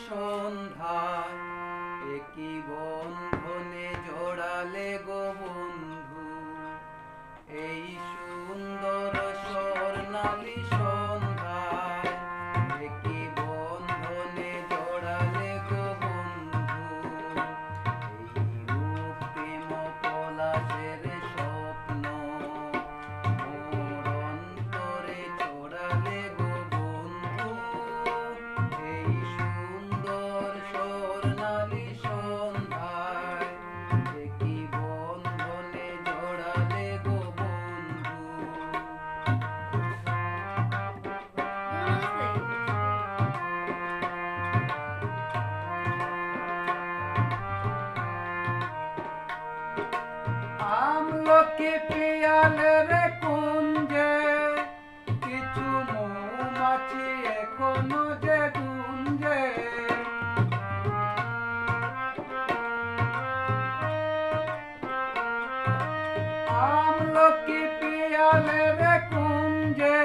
সন্ধ্যায় একই বন্ধনে জোড়ালে গো বন্ধু এই সুন্দর স্বর্ণালী সন্ধ্যায় একই বন্ধনে জোড়ালে গো বন্ধু এই রূপ প্রেম পলাশের স্বপ্ন মোর অন্তরে ছড়ালে গো বন্ধু এই সুন্দর স্বর্ণালী সন্ধ্যায় একই বন্ধনে জোড়ালে গো বন্ধু। আমলকি পিয়ালের কুঞ্জে কিছু মৌমাছি এখনো যে গুঞ্জে আমলকি পিয়ালের কুঞ্জে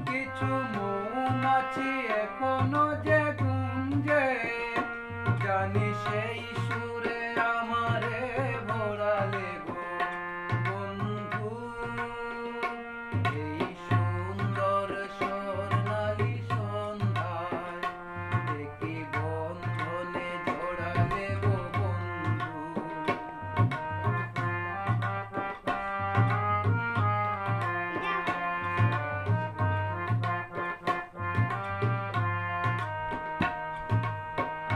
কিছু মৌমাছি এখনো যে গুঞ্জে জানি সেই সুরে আমারে ভরালে গো বন্ধু এই সুন্দর স্বর্ণালী সন্ধ্যায় একই বন্ধনে জোড়ালে গো বন্ধু।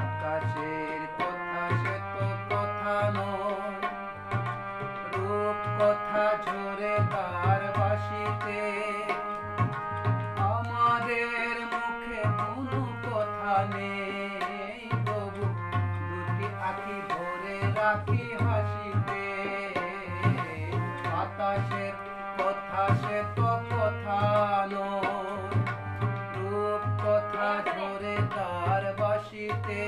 আকাশের কথা সে তো কথা নয় রূপ কথা ঝরে তার বাঁশিতে আমাদের মুখে কোনো কথা নেই তবু দুটি আঁখি ভরে রাখি হাসিতে বাতাসের কথা সে তো কথা নয় রূপ কথা ঝরে তার বাঁশিতে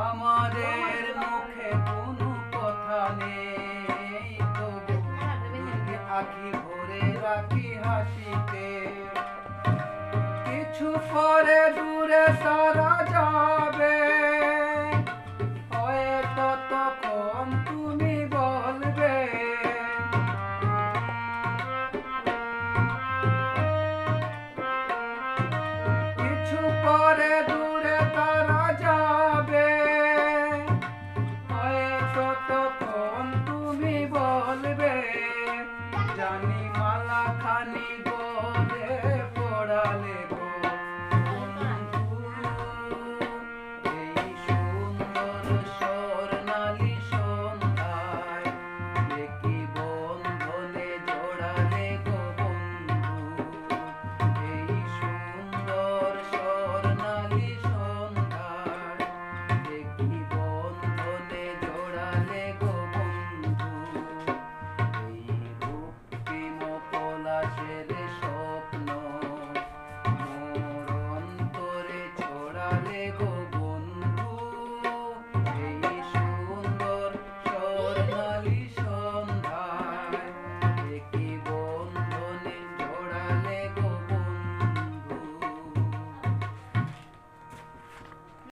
আমাদের মুখে কোনো কথা নেই তবু দুটি আঁখি ভরে রাখি হাসিতে কিছু পরে দূরে